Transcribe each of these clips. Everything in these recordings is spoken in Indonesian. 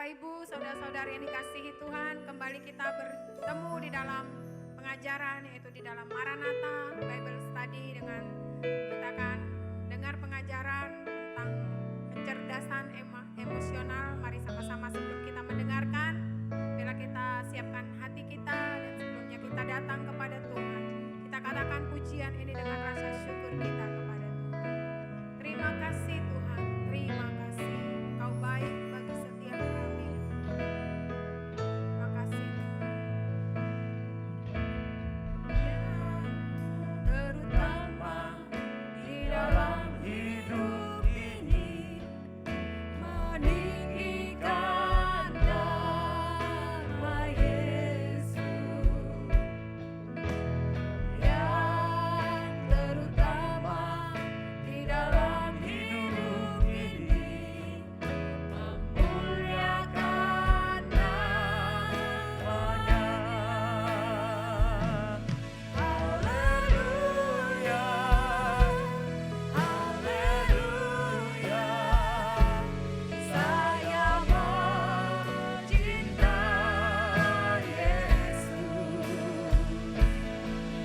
Bapak Ibu, saudara-saudari yang dikasihi Tuhan, kembali kita bertemu di dalam pengajaran, yaitu di dalam Maranatha Bible Study. Dengan kita akan dengar pengajaran tentang kecerdasan emosional. Mari sama-sama sebelum kita mendengarkan, bila kita siapkan hati kita dan sebelumnya kita datang kepada Tuhan, kita katakan pujian ini dengan rasa syukur kita kepada Tuhan. Terima kasih Tuhan, terima kasih. Engkau baik bagi setiap kami. Terima kasih Tuhan. Terutama di dalam hidup ini, meninggikan nama Yesus. Yang terutama di dalam hidup ini, memuliakan namanya. Haleluya, haleluya, saya mencintai Yesus.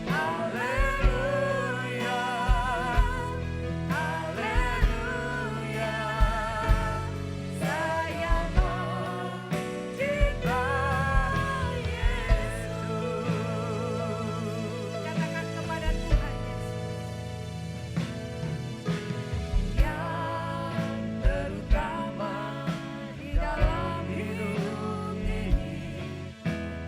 Haleluya, haleluya, saya mencintai Yesus. Katakan kepada Tuhan Yesus. Yang terutama di dalam hidup ini,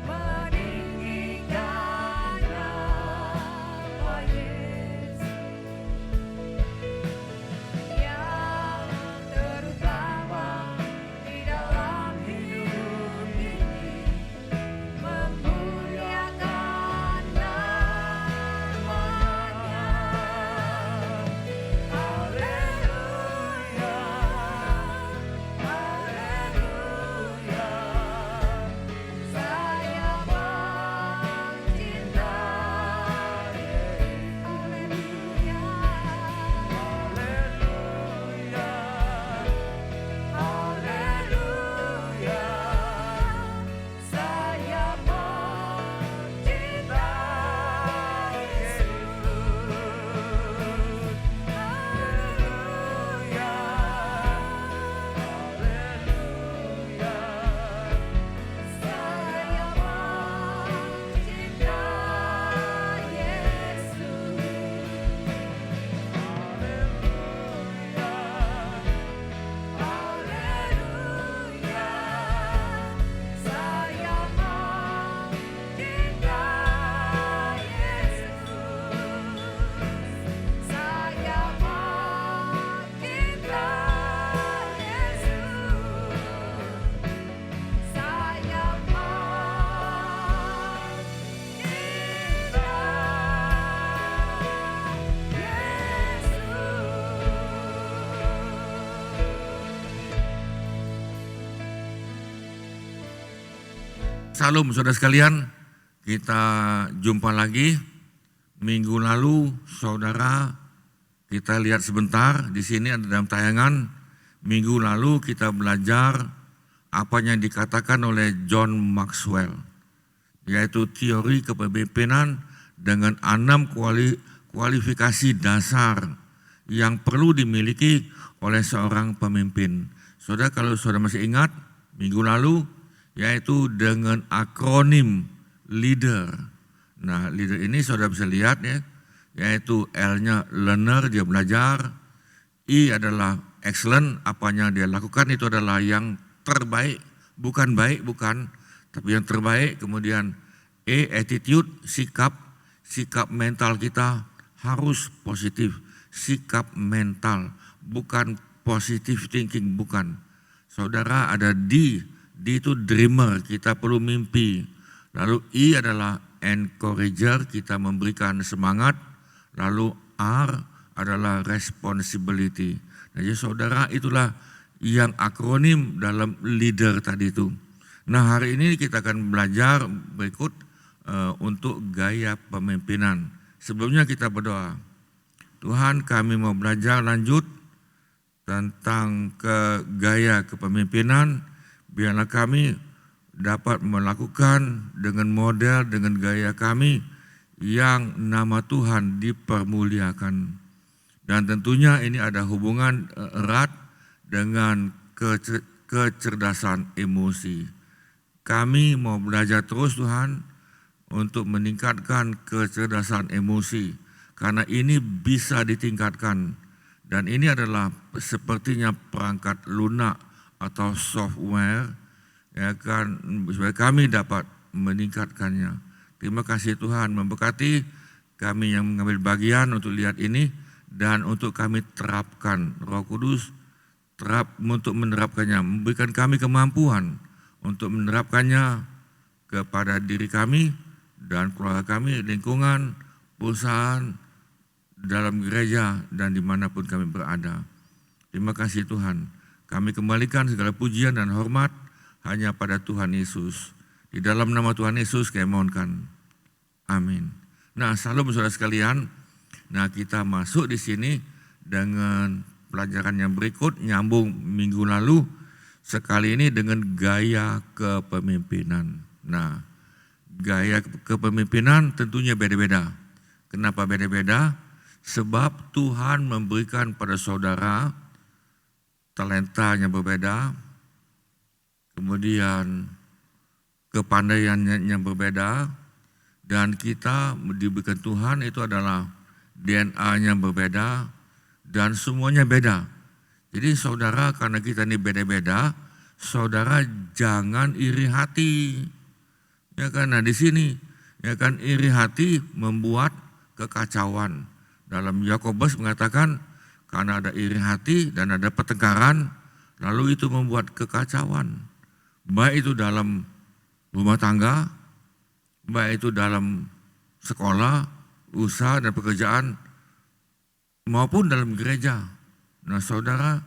meninggikan nama Yesus. Yang terutama di dalam hidup ini, memuliakan namanya. Haleluya, haleluya, saya mencintai. Haleluya, haleluya, saya mencintai Yesus. Haleluya, haleluya, saya mencintai Yesus. Haleluya, saya mencintai Yesus. Saya mencintai Yesus. Saya Salam saudara sekalian, kita jumpa lagi. Minggu lalu saudara kita lihat sebentar di sini ada dalam tayangan. Minggu lalu kita belajar apa yang dikatakan oleh John Maxwell, yaitu teori kepemimpinan dengan 6 kualifikasi dasar yang perlu dimiliki oleh seorang pemimpin. Saudara, kalau saudara masih ingat minggu lalu, yaitu dengan akronim LEADER. Nah, LEADER ini saudara bisa lihat ya, yaitu L-nya learner, dia belajar. I adalah excellent, apanya dia lakukan itu adalah yang terbaik, bukan baik, bukan, tapi yang terbaik. Kemudian E, attitude, sikap mental kita harus positif, sikap mental, bukan positive thinking, bukan. Saudara, ada D itu dreamer, kita perlu mimpi. Lalu I adalah encourager, kita memberikan semangat. Lalu R adalah responsibility. Nah, jadi saudara, itulah yang akronim dalam leader tadi itu. Nah, hari ini kita akan belajar berikut untuk gaya pemimpinan. Sebelumnya kita berdoa. Tuhan, kami mau belajar lanjut tentang gaya kepemimpinan. biarlah kami dapat melakukan dengan model, dengan gaya kami yang nama Tuhan dipermuliakan. Dan tentunya ini ada hubungan erat dengan kecerdasan emosi. Kami mau belajar terus Tuhan untuk meningkatkan kecerdasan emosi, karena ini bisa ditingkatkan. Dan ini adalah sepertinya perangkat lunak atau software, ya kan, supaya kami dapat meningkatkannya. Terima kasih Tuhan, memberkati kami yang mengambil bagian untuk lihat ini dan untuk kami terapkan. Roh Kudus untuk menerapkannya, memberikan kami kemampuan untuk menerapkannya kepada diri kami dan keluarga kami, lingkungan, perusahaan, dalam gereja dan dimanapun kami berada. Terima kasih Tuhan. Kami kembalikan segala pujian dan hormat hanya pada Tuhan Yesus. Di dalam nama Tuhan Yesus kami mohonkan. Amin. Nah, salam saudara sekalian. Nah, kita masuk di sini dengan pelajaran yang berikut, nyambung minggu lalu. Sekali ini dengan gaya kepemimpinan. Nah, gaya kepemimpinan tentunya beda-beda. Kenapa beda-beda? Sebab Tuhan memberikan pada saudara talentanya berbeda, kemudian kepandaiannya yang berbeda, dan kita diberikan Tuhan itu adalah DNA-nya berbeda, dan semuanya beda. Jadi saudara, karena kita ini beda-beda, saudara jangan iri hati. Ya kan, nah di sini, ya kan, iri hati membuat kekacauan. Dalam Yakobus mengatakan, karena ada iri hati dan ada pertengkaran, lalu itu membuat kekacauan. Baik itu dalam rumah tangga, baik itu dalam sekolah, usaha dan pekerjaan, maupun dalam gereja. Nah saudara,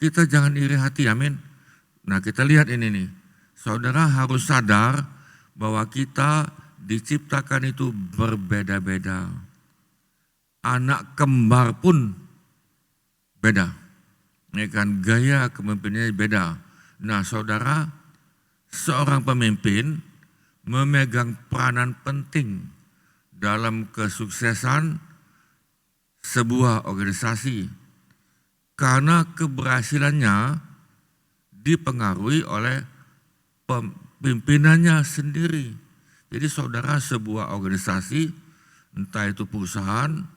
kita jangan iri hati, amin. Nah kita lihat ini nih, saudara harus sadar bahwa kita diciptakan itu berbeda-beda. Anak kembar pun beda, ya kan, gaya kepemimpinannya beda. Nah saudara, seorang pemimpin memegang peranan penting dalam kesuksesan sebuah organisasi, karena keberhasilannya dipengaruhi oleh pimpinannya sendiri. Jadi saudara, sebuah organisasi, entah itu perusahaan,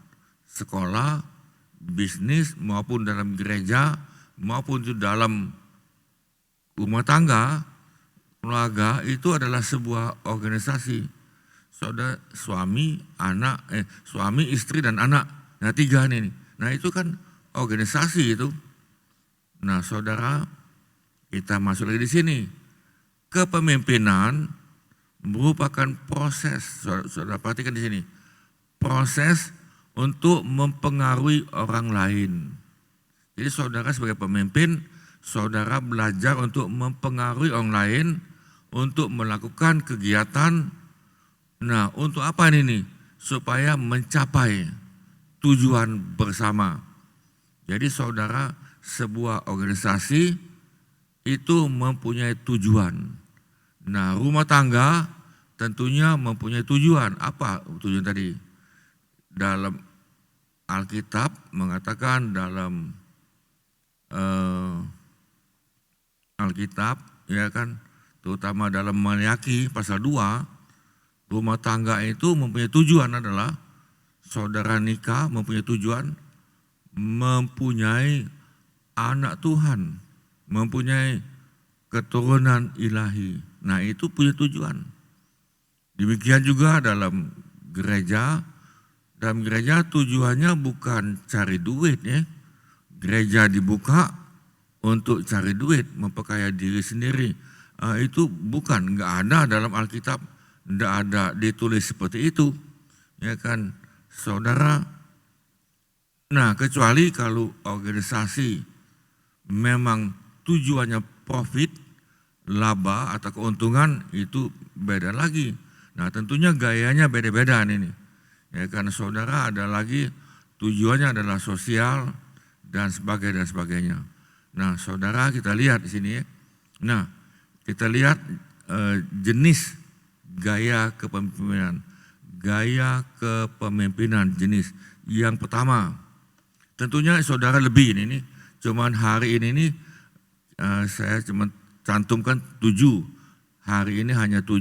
sekolah, bisnis, maupun dalam gereja, maupun itu dalam rumah tangga, keluarga, itu adalah sebuah organisasi. Saudara, suami, istri dan anak. Nah 3 ini. Nah itu kan organisasi itu. Nah saudara, kita masuk lagi di sini. Kepemimpinan merupakan proses. Saudara perhatikan di sini. Proses untuk mempengaruhi orang lain. Jadi saudara sebagai pemimpin, saudara belajar untuk mempengaruhi orang lain, untuk melakukan kegiatan. Nah untuk apa ini? Supaya mencapai tujuan bersama. Jadi saudara, sebuah organisasi itu mempunyai tujuan. Nah rumah tangga tentunya mempunyai tujuan. Apa tujuan tadi? Dalam Alkitab mengatakan, dalam Alkitab, ya kan, terutama dalam Maliaki pasal 2, rumah tangga itu mempunyai tujuan adalah saudara nikah, mempunyai tujuan mempunyai anak Tuhan, mempunyai keturunan ilahi. Nah itu punya tujuan. Demikian juga dalam gereja. Dalam gereja tujuannya bukan cari duit, ya. Gereja dibuka untuk cari duit, memperkaya diri sendiri. Itu bukan, nggak ada dalam Alkitab, nggak ada ditulis seperti itu, ya kan, saudara. Nah kecuali kalau organisasi memang tujuannya profit, laba atau keuntungan, itu beda lagi. Nah tentunya gayanya beda-beda nih. Ya kan saudara, ada lagi tujuannya adalah sosial dan sebagainya. Nah saudara, kita lihat di sini ya. Nah kita lihat jenis gaya kepemimpinan. Gaya kepemimpinan jenis yang pertama, tentunya saudara lebih ini cuman hari ini saya cuma cantumkan 7. Hari ini hanya 7,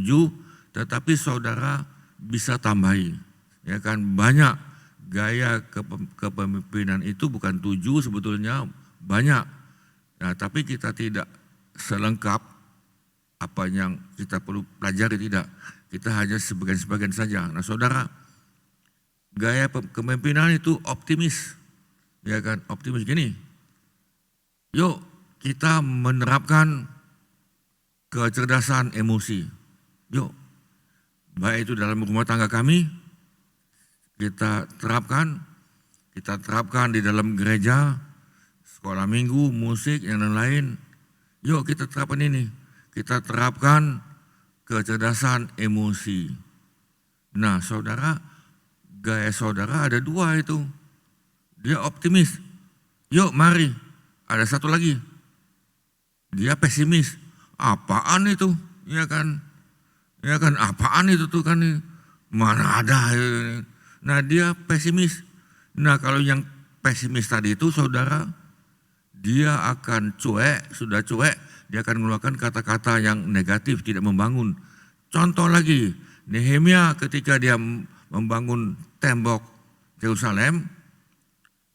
tetapi saudara bisa tambahi. Ya kan, banyak gaya kepemimpinan itu, bukan 7 sebetulnya, banyak. Nah, tapi kita tidak selengkap apa yang kita perlu pelajari, tidak. Kita hanya sebagian-sebagian saja. Nah, saudara, gaya kepemimpinan itu optimis. Ya kan, optimis gini. Yuk kita menerapkan kecerdasan emosi. Yuk, baik itu dalam rumah tangga kami, kita terapkan di dalam gereja, sekolah minggu, musik, yang lain-lain. Yuk kita terapkan ini. Kita terapkan kecerdasan emosi. Nah, saudara, gaya saudara ada 2 itu. Dia optimis. Yuk mari, ada satu lagi. Dia pesimis. Apaan itu? Ya kan? Ya kan, apaan itu tuh kan? Mana ada. Nah, dia pesimis. Nah, kalau yang pesimis tadi itu, saudara, dia akan cuek, sudah cuek, dia akan mengeluarkan kata-kata yang negatif, tidak membangun. Contoh lagi, Nehemia ketika dia membangun tembok Yerusalem,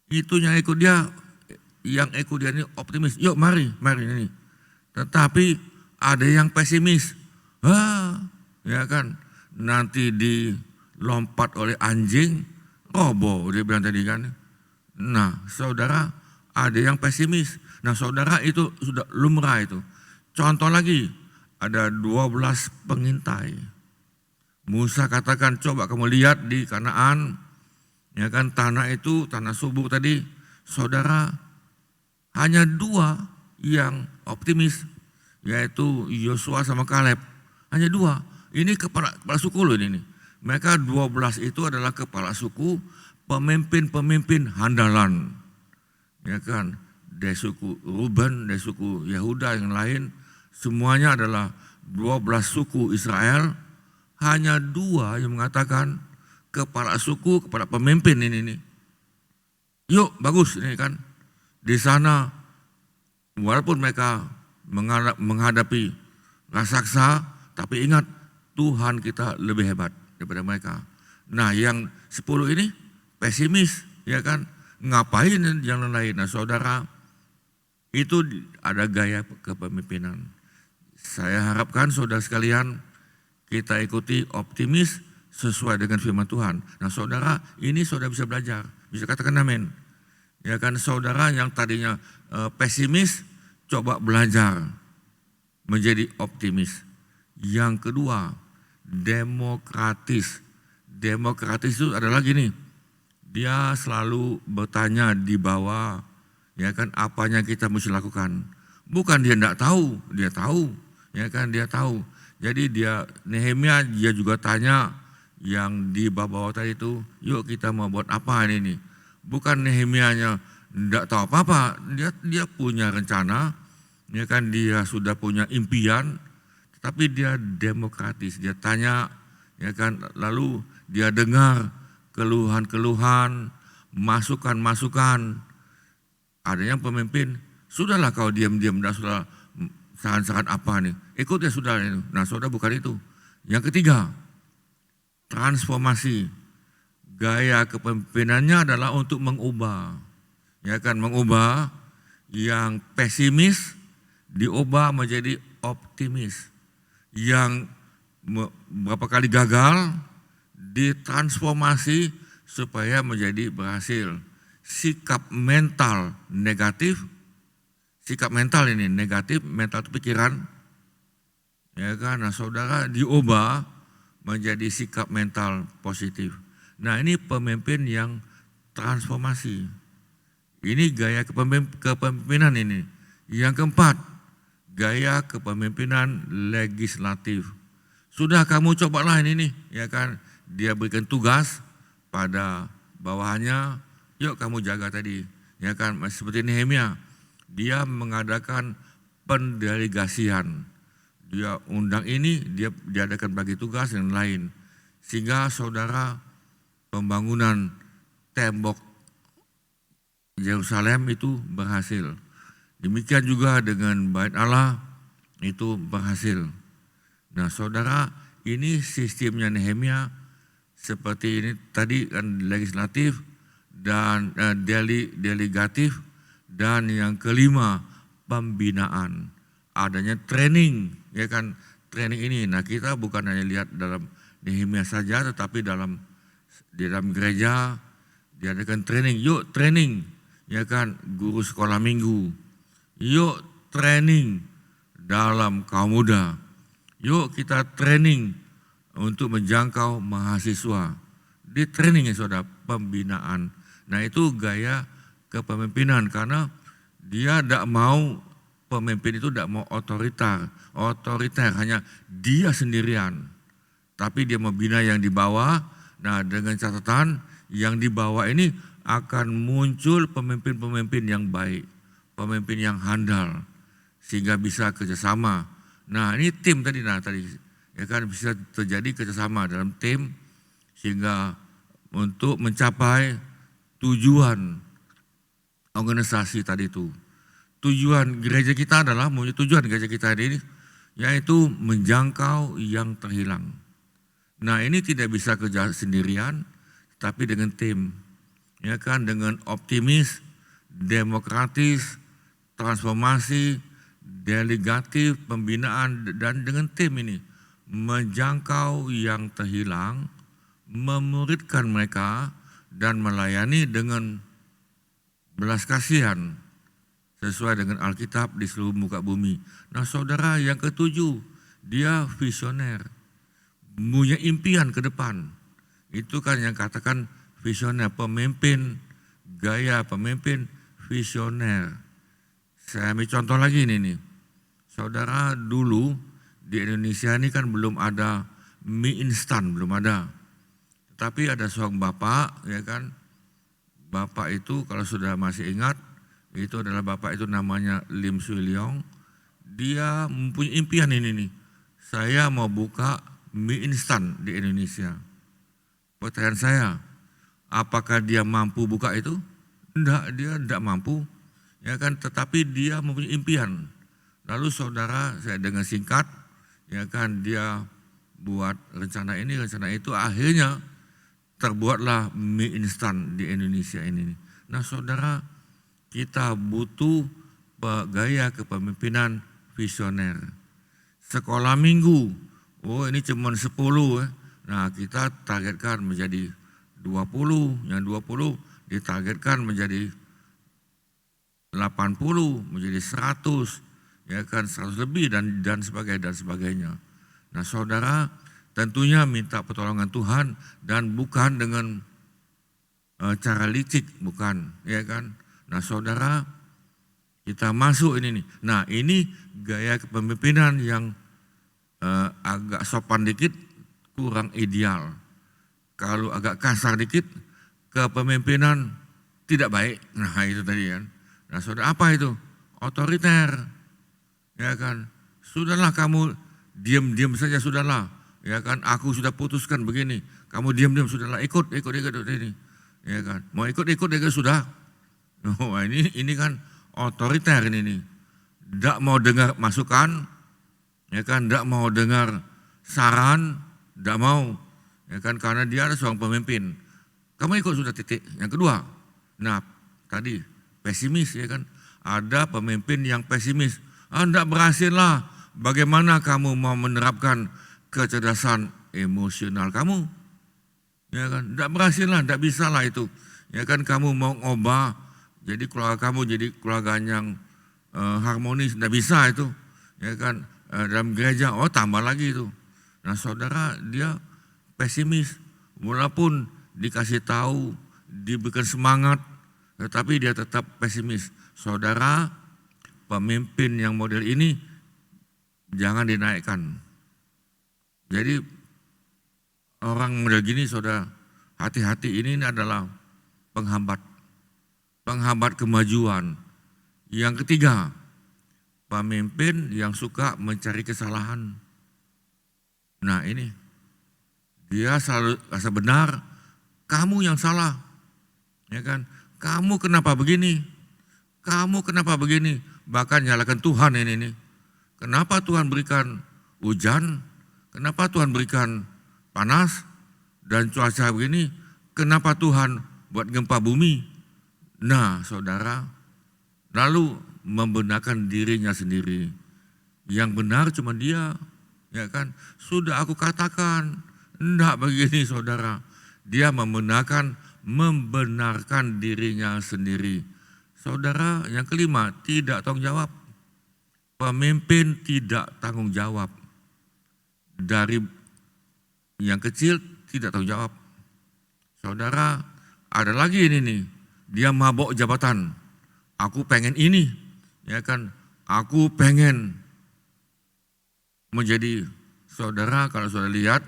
itu yang ikut dia ini optimis. Yuk mari ini. Tetapi ada yang pesimis. Ya kan, nanti dilompat oleh anjing, roboh, dia bilang tadi kan. Nah, saudara, ada yang pesimis. Nah, saudara, itu sudah lumrah itu. Contoh lagi, ada 12 pengintai. Musa katakan, coba kamu lihat di Kanaan, ya kan, tanah itu, tanah subur tadi. Saudara, hanya 2 yang optimis, yaitu Yosua sama Kaleb. Hanya 2. Ini kepala suku loh ini. Mereka 12 itu adalah kepala suku, pemimpin-pemimpin handalan. Ya kan, dari suku Ruben, dari suku Yehuda yang lain, semuanya adalah 12 suku Israel. Hanya 2 yang mengatakan kepala suku, kepala pemimpin ini. Yuk, bagus ini kan. Di sana, walaupun mereka menghadapi raksasa, tapi ingat, Tuhan kita lebih hebat daripada mereka. Nah, yang 10 ini pesimis, ya kan? Ngapain yang lain? Nah, saudara, itu ada gaya kepemimpinan. Saya harapkan saudara sekalian, kita ikuti optimis sesuai dengan firman Tuhan. Nah, saudara, ini saudara bisa belajar, bisa katakan amin. Ya kan, saudara yang tadinya pesimis, coba belajar menjadi optimis. Yang kedua, demokratis. Demokratis itu adalah gini, dia selalu bertanya di bawah, ya kan, apanya kita mesti lakukan. Bukan dia tidak tahu, dia tahu, ya kan, dia tahu. Jadi Nehemia dia juga tanya yang di bawah tadi itu, yuk kita mau buat apa ini. Bukan Nehemianya tidak tahu apa-apa, dia punya rencana, ya kan, dia sudah punya impian, tapi dia demokratis, dia tanya, ya kan, lalu dia dengar keluhan-keluhan, masukan-masukan. Ada yang pemimpin, sudahlah kau diam-diam, dah sudah saran-saran apa nih, ikut ya sudah. Nah, saudara, bukan itu. Yang ketiga, transformasi. Gaya kepemimpinannya adalah untuk mengubah, ya kan, mengubah yang pesimis diubah menjadi optimis. Yang berapa kali gagal ditransformasi supaya menjadi berhasil. Sikap mental negatif, sikap mental ini negatif, mental itu pikiran, ya kan. Nah, saudara, diubah menjadi sikap mental positif. Nah, ini pemimpin yang transformasi. Ini gaya kepemimpinan ini. Yang keempat, gaya kepemimpinan legislatif. Sudah kamu cobalah ini nih, ya kan. Dia berikan tugas pada bawahannya, yuk kamu jaga tadi, ya kan. Seperti Nehemia, dia mengadakan pendelegasian dia undang ini, dia diadakan bagi tugas yang lain. Sehingga saudara pembangunan tembok Yerusalem itu berhasil. Demikian juga dengan Bait Allah itu berhasil. Nah saudara, ini sistemnya Nehemia seperti ini tadi kan, legislatif dan delegatif, dan yang kelima pembinaan. Adanya training, ya kan, training ini. Nah kita bukan hanya lihat dalam Nehemia saja, tetapi di dalam gereja diadakan training. Yuk training, ya kan, guru sekolah minggu. Yuk training dalam kaum muda. Yuk kita training untuk menjangkau mahasiswa. Di training ya saudara, pembinaan. Nah itu gaya kepemimpinan, karena dia tidak mau, pemimpin itu tidak mau otoriter, hanya dia sendirian. Tapi dia membina yang di bawah. Nah dengan catatan yang di bawah ini akan muncul pemimpin-pemimpin yang baik, pemimpin yang handal, sehingga bisa kerjasama. Nah ini tim tadi, ya kan, bisa terjadi kerjasama dalam tim, sehingga untuk mencapai tujuan organisasi tadi itu. Tujuan gereja kita adalah, tujuan gereja kita ini yaitu menjangkau yang terhilang. Nah ini tidak bisa kerja sendirian, tapi dengan tim, ya kan, dengan optimis, demokratis, transformasi, delegatif, pembinaan, dan dengan tim ini menjangkau yang terhilang, memuridkan mereka dan melayani dengan belas kasihan sesuai dengan Alkitab di seluruh muka bumi. Nah saudara, yang ketujuh, dia visioner, punya impian ke depan. Itu kan yang katakan visioner, pemimpin, gaya pemimpin visioner. Saya ambil contoh lagi ini nih. Saudara, dulu di Indonesia ini kan belum ada mie instan, belum ada. Tapi ada seorang bapak, ya kan, bapak itu kalau sudah masih ingat, itu adalah bapak itu namanya Lim Swee Leong. Dia mempunyai impian ini nih, saya mau buka mie instan di Indonesia. Pertanyaan saya, apakah dia mampu buka itu? Enggak, dia enggak mampu, ya kan, tetapi dia mempunyai impian. Lalu saudara, saya dengan singkat, ya kan, dia buat rencana ini, rencana itu, akhirnya terbuatlah mie instan di Indonesia ini. Nah saudara, kita butuh gaya kepemimpinan visioner. Sekolah minggu, oh ini cuma 10, nah kita targetkan menjadi 20, yang 20 ditargetkan menjadi 80, menjadi 100, ya kan, 100 lebih dan sebagainya. Nah saudara, tentunya minta pertolongan Tuhan dan bukan dengan cara licik, bukan, ya kan. Nah saudara, kita masuk ini nih. Nah ini gaya kepemimpinan yang agak sopan dikit, kurang ideal. Kalau agak kasar dikit, kepemimpinan tidak baik. Nah itu tadi kan. Nah saudara, apa itu? Otoriter, ya kan. Sudahlah kamu diam-diam saja, sudahlah, ya kan. Aku sudah putuskan begini, kamu diam-diam, sudahlah, ikut ini, ya kan. Mau ikut ya sudah. Oh, ini kan otoriter ini nih. Tidak mau dengar masukan, ya kan, tidak mau dengar saran, tidak mau, ya kan, karena dia ada seorang pemimpin. Kamu ikut sudah, titik. Yang kedua, nah tadi pesimis, ya kan, ada pemimpin yang pesimis. Tidak berhasil lah, bagaimana kamu mau menerapkan kecerdasan emosional kamu, ya kan, tidak berhasil lah, tidak bisa lah itu, ya kan, kamu mau ngubah jadi keluarga kamu jadi keluarga yang harmonis, tidak bisa itu, ya kan, dalam gereja, oh tambah lagi itu. Nah saudara, dia pesimis, walaupun dikasih tahu, diberikan semangat, tetapi dia tetap pesimis. Saudara, pemimpin yang model ini jangan dinaikkan. Jadi orang model gini saudara, hati-hati, ini adalah penghambat kemajuan. Yang ketiga, pemimpin yang suka mencari kesalahan. Nah ini, dia selalu rasa benar, kamu yang salah. Ya kan? Kamu kenapa begini? Kamu kenapa begini? Bahkan nyalakan Tuhan ini. Kenapa Tuhan berikan hujan? Kenapa Tuhan berikan panas dan cuaca begini? Kenapa Tuhan buat gempa bumi? Nah, saudara, lalu membenarkan dirinya sendiri. Yang benar cuma dia, ya kan? Sudah aku katakan, enggak begini saudara. Dia membenarkan dirinya sendiri. Saudara, yang kelima, tidak tanggung jawab. Pemimpin tidak tanggung jawab. Dari yang kecil tidak tanggung jawab. Saudara, ada lagi ini nih, dia mabok jabatan. Aku pengen ini, ya kan? Aku pengen menjadi, saudara kalau sudah lihat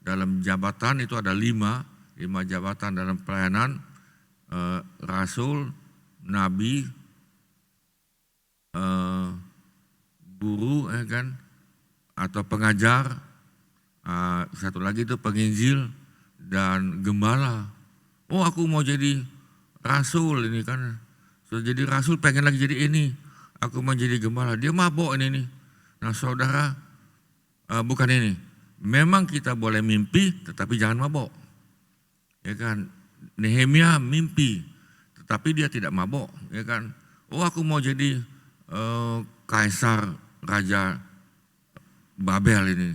dalam jabatan itu ada lima jabatan dalam pelayanan, rasul, nabi, guru, ya kan, atau pengajar, satu lagi itu penginjil dan gembala. Oh aku mau jadi rasul ini kan, sudah jadi rasul pengen lagi jadi ini, aku mau jadi gembala. Dia mabok ini nih. Nah saudara, bukan ini. Memang kita boleh mimpi, tetapi jangan mabok. Ya kan, Nehemia mimpi, tetapi dia tidak mabok. Ya kan, oh aku mau jadi kaisar raja Babel ini,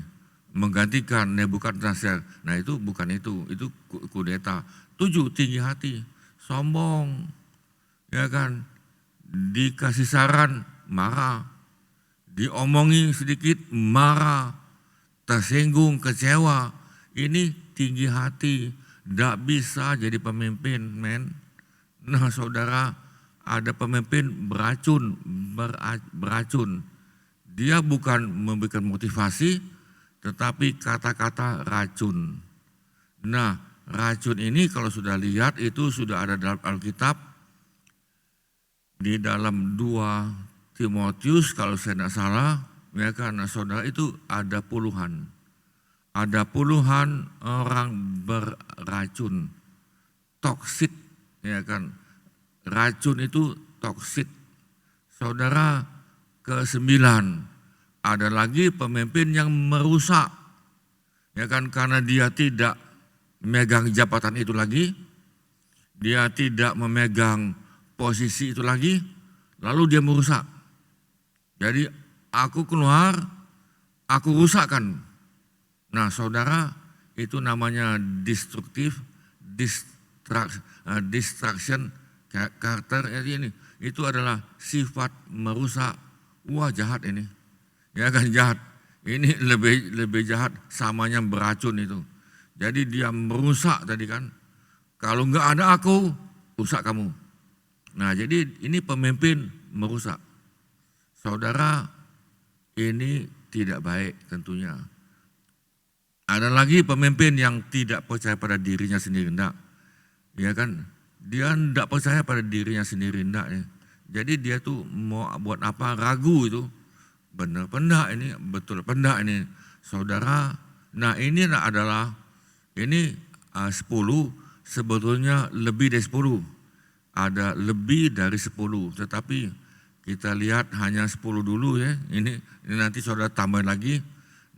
menggantikan Nebukadnezar. Nah itu bukan itu kudeta. 7, tinggi hati, sombong, ya kan, dikasih saran marah, diomongi sedikit marah, tersinggung, kecewa. Ini tinggi hati, tidak bisa jadi pemimpin, men. Nah saudara, ada pemimpin beracun. Dia bukan memberikan motivasi, tetapi kata-kata racun. Nah racun ini kalau sudah lihat itu sudah ada dalam Alkitab. Di dalam 2 Timotius kalau saya tidak salah, ya kan, saudara, itu ada puluhan. Ada puluhan orang beracun, toksit, ya kan. Racun itu toksit. Saudara, ke-9, ada lagi pemimpin yang merusak, ya kan, karena dia tidak memegang jabatan itu lagi, dia tidak memegang posisi itu lagi, lalu dia merusak. Jadi aku keluar, aku rusakkan. Nah saudara, itu namanya destruktif, distraction karakter ini. Itu adalah sifat merusak. Wah jahat ini, ya kan, jahat. Ini lebih jahat, samanya beracun itu. Jadi dia merusak tadi kan. Kalau enggak ada aku, rusak kamu. Nah jadi ini pemimpin merusak. Saudara, ini tidak baik tentunya. Ada lagi pemimpin yang tidak percaya pada dirinya sendiri, enggak. Ya kan, dia enggak percaya pada dirinya sendiri, enggak ya. Jadi dia tuh mau buat apa, ragu itu. Benar pendak ini, betul pendak ini. Saudara, nah ini adalah, ini 10, sebetulnya lebih dari 10. Ada lebih dari 10, tetapi kita lihat hanya 10 dulu ya. Ini nanti saudara tambah lagi.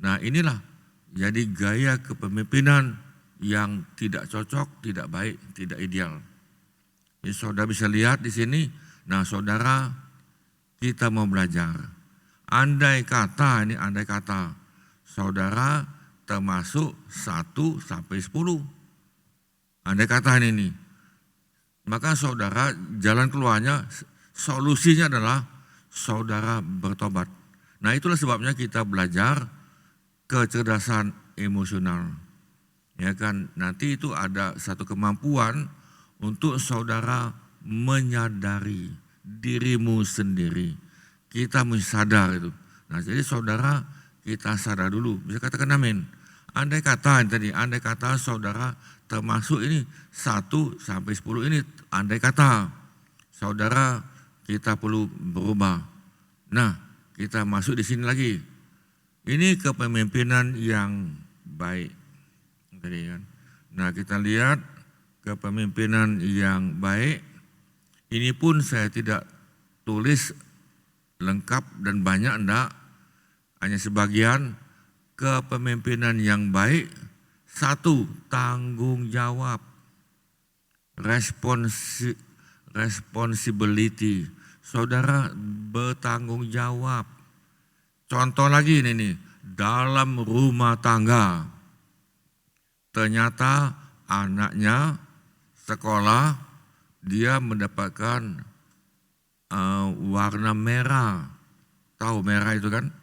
Nah inilah jadi gaya kepemimpinan yang tidak cocok, tidak baik, tidak ideal. Jadi saudara bisa lihat di sini. Nah saudara, kita mau belajar. Andai kata, saudara termasuk 1 sampai 10. Andai kata ini. Maka saudara, jalan keluarnya, solusinya adalah saudara bertobat. Nah itulah sebabnya kita belajar kecerdasan emosional. Ya kan, nanti itu ada satu kemampuan untuk saudara menyadari dirimu sendiri. Kita mesti sadar itu. Nah jadi saudara, kita sadar dulu. Bisa katakan amin. Andai kata saudara termasuk ini 1 sampai 10 ini, andai kata saudara kita perlu berubah. Nah kita masuk di sini lagi. Ini kepemimpinan yang baik. Nah, kita lihat kepemimpinan yang baik. Ini pun saya tidak tulis lengkap dan banyak, enggak. Hanya sebagian. Kepemimpinan yang baik. 1, tanggung jawab. Responsibility. Saudara bertanggung jawab. Contoh lagi ini nih, dalam rumah tangga. Ternyata anaknya sekolah, dia mendapatkan warna merah. Tahu merah itu kan?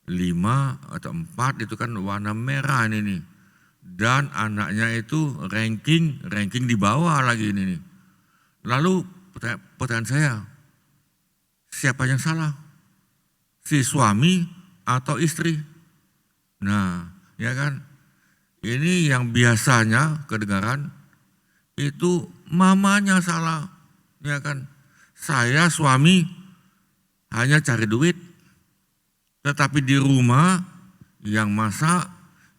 5 atau 4 itu kan warna merah ini nih. Dan anaknya itu ranking di bawah lagi ini nih. Lalu pertanyaan saya, siapa yang salah? Si suami atau istri? Nah, ya kan? Ini yang biasanya kedengaran itu mamanya salah, ya kan? Saya suami hanya cari duit, tetapi di rumah yang masak,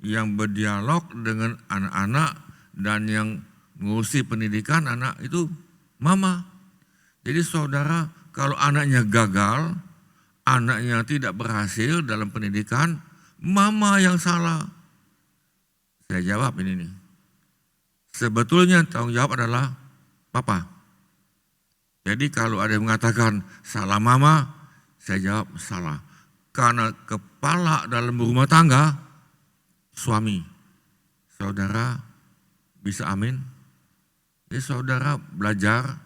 yang berdialog dengan anak-anak dan yang ngurusi pendidikan anak itu mama. Jadi saudara, kalau anaknya gagal, anaknya tidak berhasil dalam pendidikan, mama yang salah. Saya jawab ini nih. Sebetulnya tanggung jawab adalah papa. Jadi kalau ada yang mengatakan salah mama, saya jawab salah. Karena kepala dalam rumah tangga, suami. Saudara bisa amin? Jadi saudara belajar.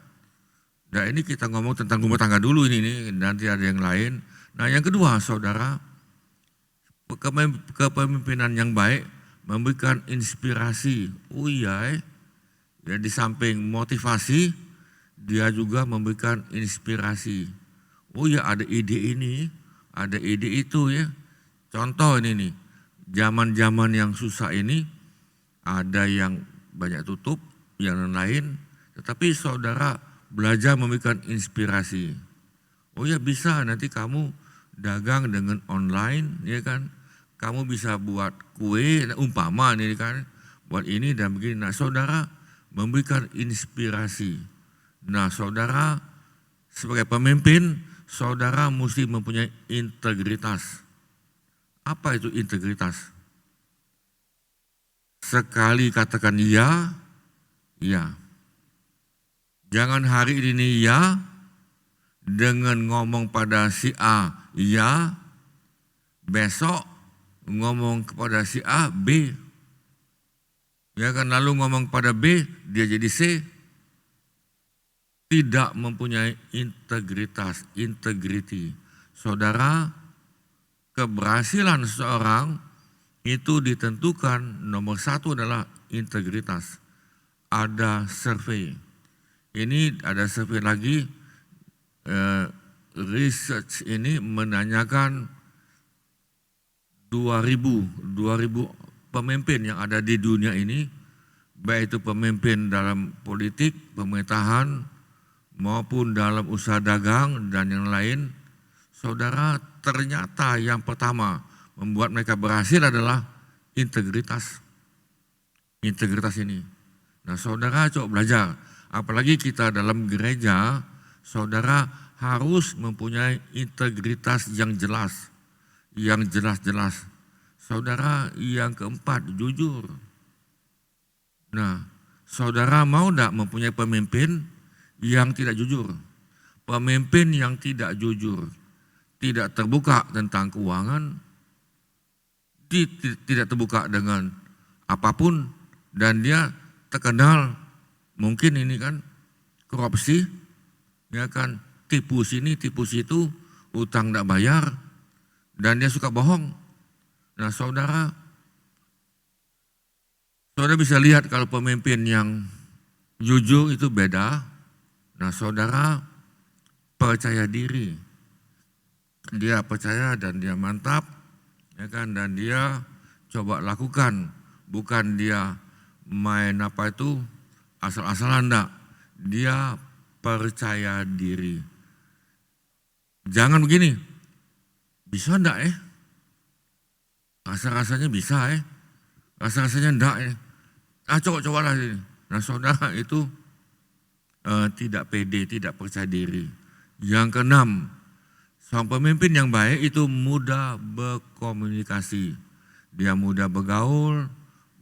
Nah ini kita ngomong tentang rumah tangga dulu ini, nanti ada yang lain. Nah yang kedua saudara, kepemimpinan yang baik memberikan inspirasi. Oh iya, ya, di samping motivasi, dia juga memberikan inspirasi. Oh ya ada ide ini, ada ide itu ya. Contoh ini nih, zaman-zaman yang susah ini, ada yang banyak tutup, yang lain, tetapi saudara belajar memberikan inspirasi. Oh ya bisa, nanti kamu dagang dengan online, ya kan? Kamu bisa buat kue, umpama ini kan, buat ini dan begini. Nah saudara memberikan inspirasi. Nah saudara sebagai pemimpin, saudara mesti mempunyai integritas. Apa itu integritas? Sekali katakan iya, iya. Jangan hari ini ya, dengan ngomong pada si A ya, besok ngomong kepada si A B. Ya kan, lalu ngomong pada B, dia jadi C. Tidak mempunyai integritas, integrity. Saudara, keberhasilan seseorang itu ditentukan nomor 1 adalah integritas. Ada survei. Ini ada survei lagi, research ini menanyakan 2000 pemimpin yang ada di dunia ini, baik itu pemimpin dalam politik, pemerintahan, maupun dalam usaha dagang dan yang lain. Saudara, ternyata yang pertama membuat mereka berhasil adalah integritas. Integritas ini. Nah saudara coba belajar. Apalagi kita dalam gereja, saudara harus mempunyai integritas yang jelas. Yang jelas-jelas. Saudara yang keempat, jujur. Nah, saudara mau tidak mempunyai pemimpin yang tidak jujur? Pemimpin yang tidak jujur, tidak terbuka tentang keuangan, tidak terbuka dengan apapun, dan dia terkenal mungkin ini kan korupsi, ya kan, tipu sini, tipu situ, utang tidak bayar, dan dia suka bohong. Nah saudara bisa lihat kalau pemimpin yang jujur itu beda. Nah saudara percaya diri, dia percaya dan dia mantap, ya kan, dan dia coba lakukan, bukan dia main apa itu asal-asalan, enggak. Dia percaya diri. Jangan begini, Bisa enggak ya? Rasa-rasanya bisa ya? Rasa-rasanya enggak ya? Coba-cobalah ini. Nah saudara itu tidak pede, tidak percaya diri. Yang keenam, seorang pemimpin yang baik itu mudah berkomunikasi. Dia mudah bergaul,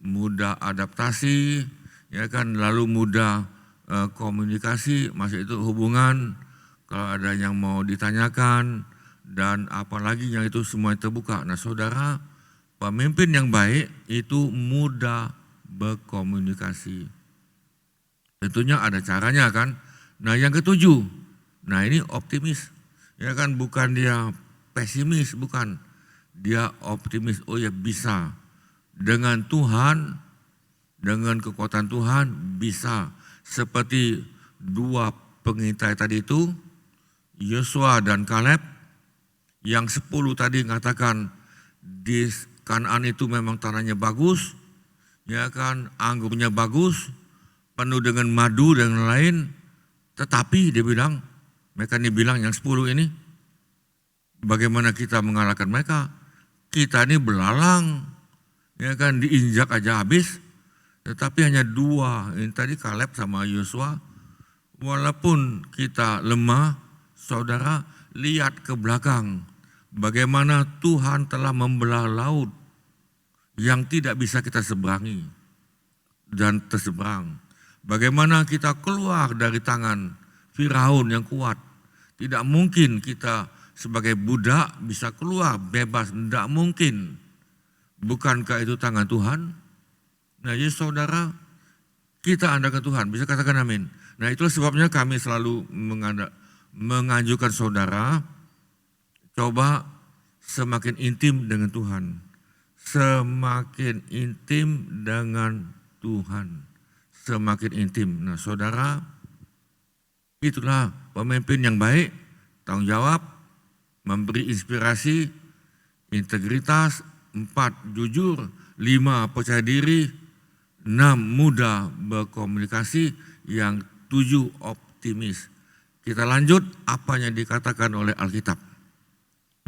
mudah adaptasi, ya kan, lalu mudah komunikasi, masih itu hubungan, kalau ada yang mau ditanyakan, dan apalagi yang itu semua terbuka. Nah saudara, pemimpin yang baik itu mudah berkomunikasi. Tentunya ada caranya kan. Nah yang ketujuh, nah ini optimis. Ya kan, bukan dia pesimis, bukan. Dia optimis, oh ya bisa. Dengan Tuhan, dengan kekuatan Tuhan bisa. Seperti dua pengintai tadi itu, Yosua dan Kaleb, yang 10 tadi mengatakan di Kanaan itu memang tanahnya bagus, ya kan, anggurnya bagus, penuh dengan madu dan lain, tetapi dia bilang, mereka ini bilang yang 10 ini, bagaimana kita mengalahkan mereka? Kita ini belalang, ya kan, diinjak aja habis, tetapi hanya 2, ini tadi Kaleb sama Yosua, walaupun kita lemah, saudara, lihat ke belakang, bagaimana Tuhan telah membelah laut yang tidak bisa kita seberangi dan terseberang. Bagaimana kita keluar dari tangan Firaun yang kuat. Tidak mungkin kita sebagai budak bisa keluar bebas, tidak mungkin. Bukankah itu tangan Tuhan? Nah jadi saudara, kita andalkan Tuhan, bisa katakan amin. Nah itulah sebabnya kami selalu menganjurkan saudara, coba semakin intim dengan Tuhan. Semakin intim dengan Tuhan. Semakin intim. Nah saudara, itulah pemimpin yang baik, tanggung jawab, memberi inspirasi, integritas, 4 jujur, 5 percaya diri, 6 mudah berkomunikasi, yang 7 optimis. Kita lanjut apa yang dikatakan oleh Alkitab.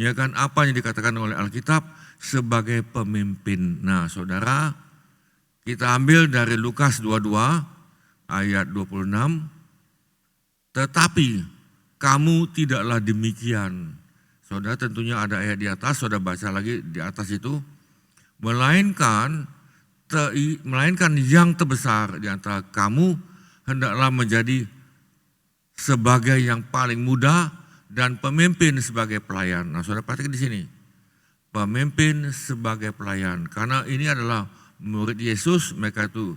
Ya kan, apa yang dikatakan oleh Alkitab sebagai pemimpin. Nah saudara, kita ambil dari Lukas 22 ayat 26. Tetapi kamu tidaklah demikian. Saudara, tentunya ada ayat di atas, saudara baca lagi di atas itu. Melainkan yang terbesar di antara kamu hendaklah menjadi sebagai yang paling muda dan pemimpin sebagai pelayan. Nah saudara perhatikan di sini. Pemimpin sebagai pelayan. Karena ini adalah murid Yesus, mereka itu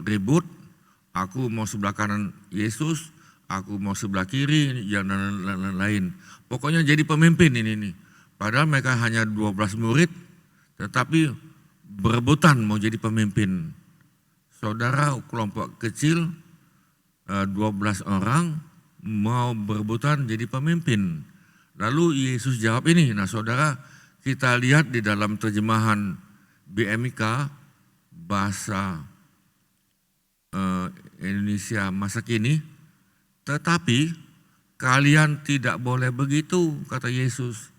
ribut, aku mau sebelah kanan Yesus, aku mau sebelah kiri, dan lain-lain. Pokoknya jadi pemimpin ini. Padahal mereka hanya 12 murid, tetapi berebutan mau jadi pemimpin. Saudara, kelompok kecil, 12 orang mau berebutan jadi pemimpin. Lalu Yesus jawab ini. Nah saudara, kita lihat di dalam terjemahan BMIK bahasa Indonesia masa kini, tetapi kalian tidak boleh begitu, kata Yesus.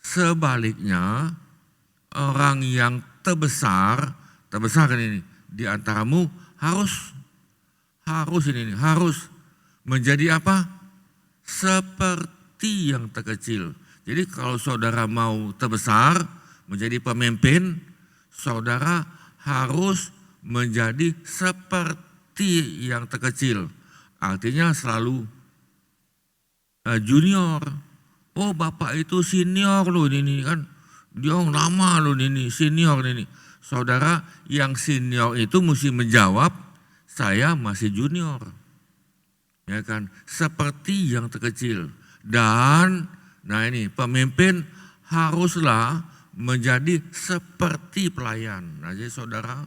Sebaliknya, orang yang terbesar kan ini di antaramu harus menjadi apa? Seperti yang terkecil. Jadi kalau saudara mau terbesar, menjadi pemimpin, saudara harus menjadi seperti yang terkecil. Artinya selalu junior. Oh bapak itu senior loh ini kan. Dia lama loh ini, senior ini. Saudara yang senior itu mesti menjawab, saya masih junior. Ya kan, seperti yang terkecil. Dan nah ini pemimpin haruslah menjadi seperti pelayan. Nah jadi saudara,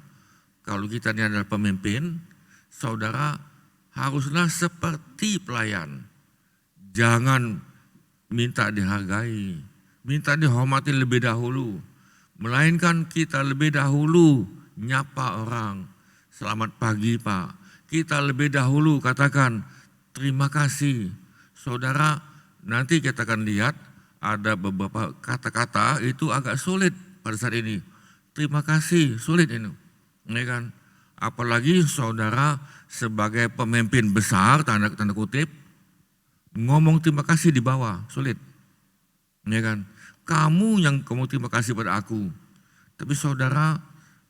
kalau kita ini adalah pemimpin, saudara haruslah seperti pelayan. Jangan minta dihargai, minta dihormati lebih dahulu. Melainkan kita lebih dahulu nyapa orang. Selamat pagi Pak. Kita lebih dahulu katakan terima kasih. Saudara, nanti kita akan lihat ada beberapa kata-kata itu agak sulit pada saat ini. Terima kasih, sulit ini. Ya kan? Apalagi saudara sebagai pemimpin besar, tanda kutip, ngomong terima kasih di bawah, sulit. Ya kan? Kamu yang kamu terima kasih pada aku. Tapi saudara,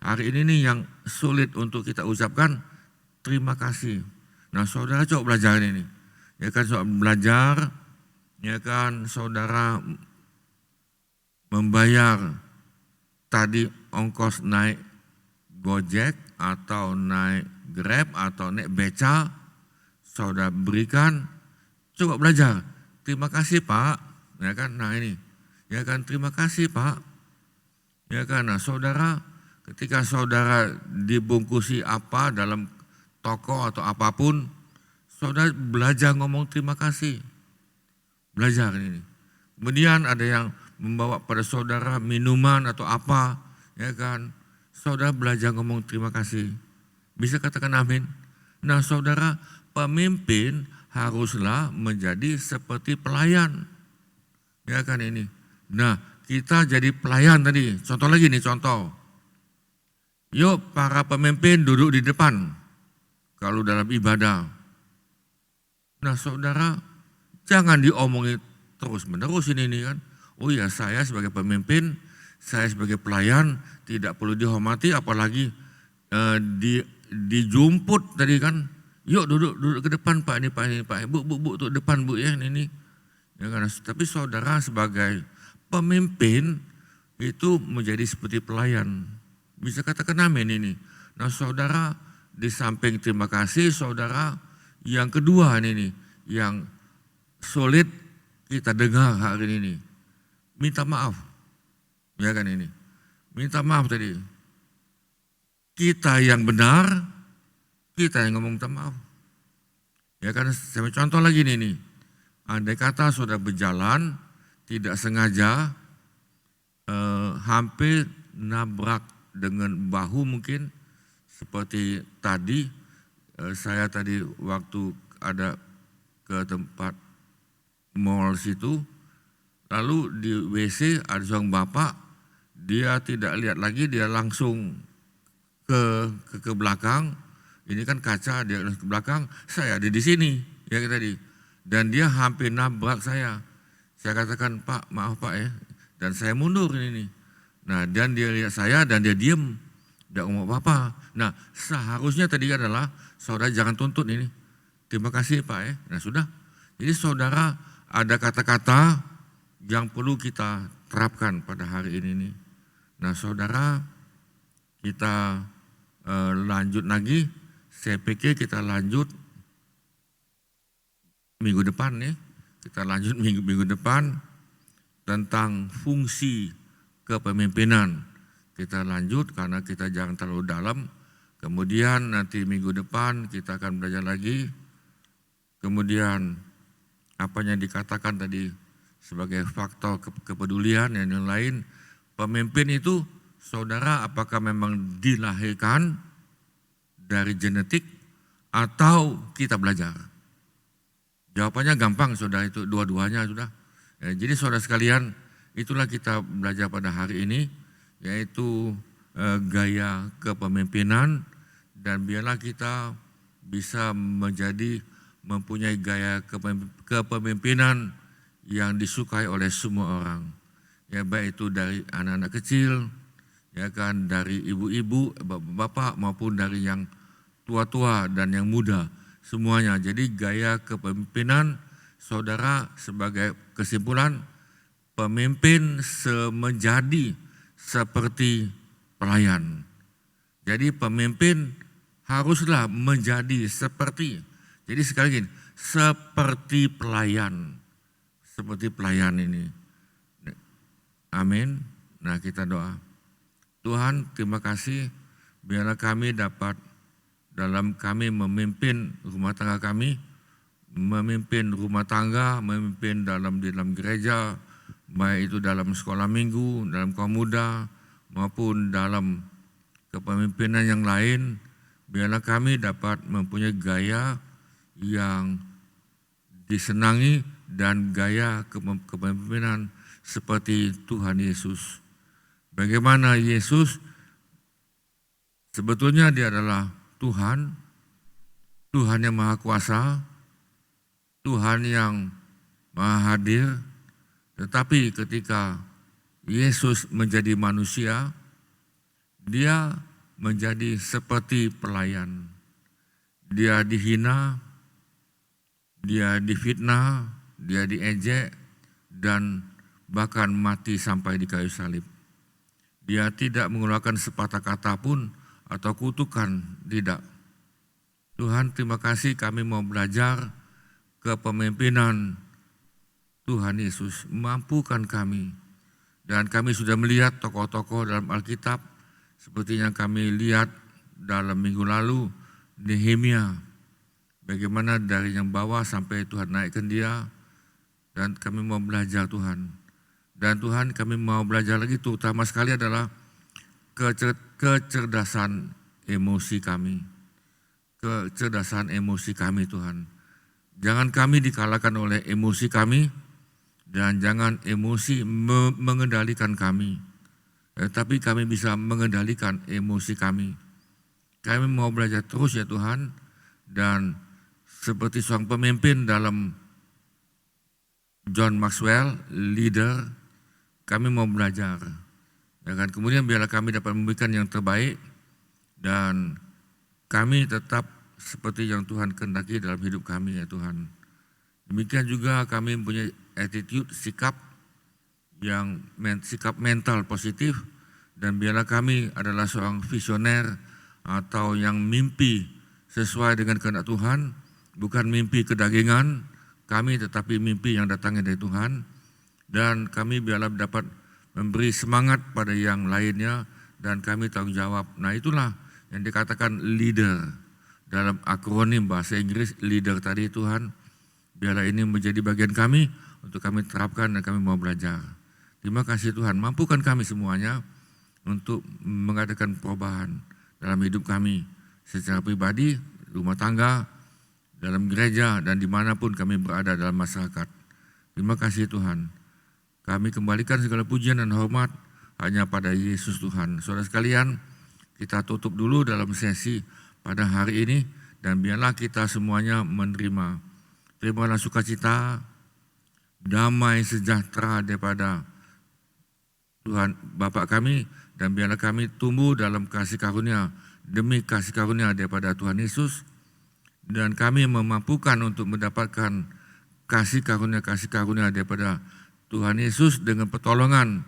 hari ini nih yang sulit untuk kita ucapkan terima kasih. Nah, saudara coba belajar ini. Ya kan, soal belajar, ya kan, saudara membayar tadi ongkos naik Gojek atau naik Grab atau naik beca, saudara berikan, coba belajar. Terima kasih Pak, ya kan, nah ini, ya kan, terima kasih Pak, ya kan, nah saudara, ketika saudara dibungkusi apa dalam toko atau apapun, saudara belajar ngomong terima kasih. Belajar ini. Kemudian ada yang membawa pada saudara minuman atau apa, ya kan. Saudara belajar ngomong terima kasih. Bisa katakan amin. Nah saudara, pemimpin haruslah menjadi seperti pelayan. Ya kan ini. Nah kita jadi pelayan tadi. Contoh lagi nih, contoh. Yuk para pemimpin duduk di depan. Kalau dalam ibadah. Nah saudara, jangan diomongin terus menerus ini kan. Oh iya, saya sebagai pemimpin, saya sebagai pelayan tidak perlu dihormati, apalagi dijumput tadi kan. Yuk duduk ke depan Pak, ini Pak, Bu tuh depan Bu ya ini. Ya kan. Tapi saudara sebagai pemimpin itu menjadi seperti pelayan. Bisa katakan amin ini. Nah saudara, di samping terima kasih, saudara, yang kedua ini yang sulit kita dengar hari ini, minta maaf. Ya kan ini. Minta maaf tadi. Kita yang benar, kita yang ngomong minta maaf. Ya kan, saya contoh lagi nih. Andai kata saudara berjalan tidak sengaja hampir nabrak dengan bahu mungkin, seperti tadi saya tadi waktu ada ke tempat mall situ, lalu di WC ada seorang bapak, dia tidak lihat lagi, dia langsung ke belakang. Ini kan kaca, dia ke belakang, saya ada di sini ya tadi, dan dia hampir nabrak saya. Saya katakan Pak, maaf Pak ya, dan saya mundur ini. Nah dan dia lihat saya dan dia diem, tidak ngomong apa-apa. Nah seharusnya tadi adalah saudara jangan tuntut ini. Terima kasih Pak ya. Nah sudah. Jadi saudara ada kata-kata yang perlu kita terapkan pada hari ini nih. Nah saudara, kita lanjut lagi. Saya pikir kita lanjut minggu depan nih. Kita lanjut minggu depan tentang fungsi kepemimpinan. Kita lanjut karena kita jangan terlalu dalam. Kemudian nanti minggu depan kita akan belajar lagi. Kemudian apa yang dikatakan tadi sebagai faktor kepedulian dan yang lain. Pemimpin itu saudara apakah memang dilahirkan dari genetik atau kita belajar? Jawabannya gampang saudara, itu dua-duanya sudah. Ya, jadi saudara sekalian, itulah kita belajar pada hari ini, yaitu gaya kepemimpinan, dan biarlah kita bisa mempunyai gaya kepemimpinan yang disukai oleh semua orang. Ya baik itu dari anak-anak kecil, ya kan, dari ibu-ibu, bapak maupun dari yang tua-tua dan yang muda, semuanya. Jadi gaya kepemimpinan saudara sebagai kesimpulan, pemimpin menjadi seperti pelayan. Jadi pemimpin haruslah menjadi seperti, jadi sekali lagi, seperti pelayan. Seperti pelayan ini. Amin. Nah kita doa. Tuhan terima kasih, biarlah kami dapat dalam kami memimpin rumah tangga kami, memimpin rumah tangga, memimpin dalam gereja, baik itu dalam sekolah minggu, dalam kaum muda, maupun dalam kepemimpinan yang lain, biarlah kami dapat mempunyai gaya yang disenangi dan gaya kepemimpinan seperti Tuhan Yesus. Bagaimana Yesus sebetulnya dia adalah Tuhan, Tuhan yang Maha Kuasa, Tuhan yang Maha Hadir, tetapi ketika Yesus menjadi manusia, dia menjadi seperti pelayan. Dia dihina, dia difitnah, dia diejek, dan bahkan mati sampai di kayu salib. Dia tidak mengeluarkan sepatah kata pun atau kutukan, tidak. Tuhan, terima kasih kami mau belajar kepemimpinan Tuhan Yesus. Mampukan kami. Dan kami sudah melihat tokoh-tokoh dalam Alkitab seperti yang kami lihat dalam minggu lalu, Nehemia. Bagaimana dari yang bawah sampai Tuhan naikkan dia. Dan kami mau belajar Tuhan. Dan Tuhan kami mau belajar lagi, terutama sekali adalah kecerdasan emosi kami. Kecerdasan emosi kami Tuhan. Jangan kami dikalahkan oleh emosi kami, dan jangan emosi mengendalikan kami. Tapi kami bisa mengendalikan emosi kami. Kami mau belajar terus ya Tuhan, dan seperti seorang pemimpin dalam John Maxwell, leader, kami mau belajar. Dan kemudian biarlah kami dapat memberikan yang terbaik, dan kami tetap seperti yang Tuhan kehendaki dalam hidup kami ya Tuhan. Demikian juga kami mempunyai attitude, sikap mental positif, dan biarlah kami adalah seorang visioner atau yang mimpi sesuai dengan kehendak Tuhan, bukan mimpi kedagingan kami, tetapi mimpi yang datangnya dari Tuhan. Dan kami biarlah dapat memberi semangat pada yang lainnya, dan kami tanggung jawab. Nah itulah yang dikatakan leader dalam akronim bahasa Inggris, leader tadi Tuhan. Biarlah ini menjadi bagian kami untuk kami terapkan dan kami mau belajar. Terima kasih Tuhan, mampukan kami semuanya untuk mengadakan perubahan dalam hidup kami secara pribadi, rumah tangga, dalam gereja, dan dimanapun kami berada dalam masyarakat. Terima kasih Tuhan. Kami kembalikan segala pujian dan hormat hanya pada Yesus Tuhan. Saudara sekalian, kita tutup dulu dalam sesi pada hari ini, dan biarlah kita semuanya menerima. Terimalah sukacita, damai sejahtera daripada Tuhan Bapa kami, dan biarlah kami tumbuh dalam kasih karunia demi kasih karunia daripada Tuhan Yesus, dan kami memampukan untuk mendapatkan kasih karunia daripada Tuhan Yesus dengan pertolongan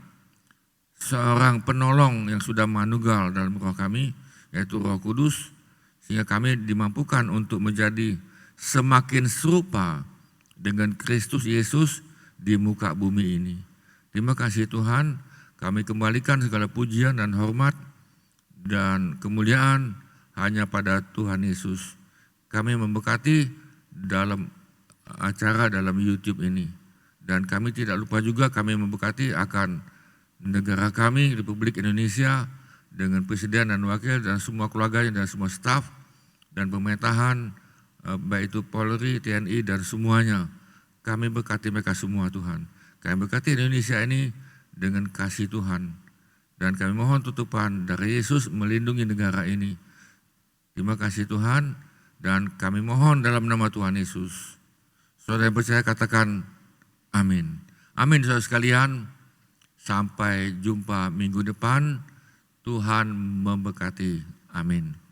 seorang penolong yang sudah manugal dalam roh kami, yaitu Roh Kudus, sehingga kami dimampukan untuk menjadi semakin serupa dengan Kristus Yesus di muka bumi ini. Terima kasih Tuhan, kami kembalikan segala pujian dan hormat dan kemuliaan hanya pada Tuhan Yesus. Kami memberkati dalam acara dalam YouTube ini. Dan kami tidak lupa juga kami memberkati akan negara kami, Republik Indonesia, dengan Presiden dan Wakil dan semua keluarganya dan semua staf dan pemerintahan, baik itu Polri, TNI dan semuanya. Kami berkati mereka semua Tuhan. Kami berkati Indonesia ini dengan kasih Tuhan. Dan kami mohon tutupan dari Yesus melindungi negara ini. Terima kasih Tuhan, dan kami mohon dalam nama Tuhan Yesus. Saudara yang percaya katakan amin. Amin saudara sekalian. Sampai jumpa minggu depan. Tuhan memberkati. Amin.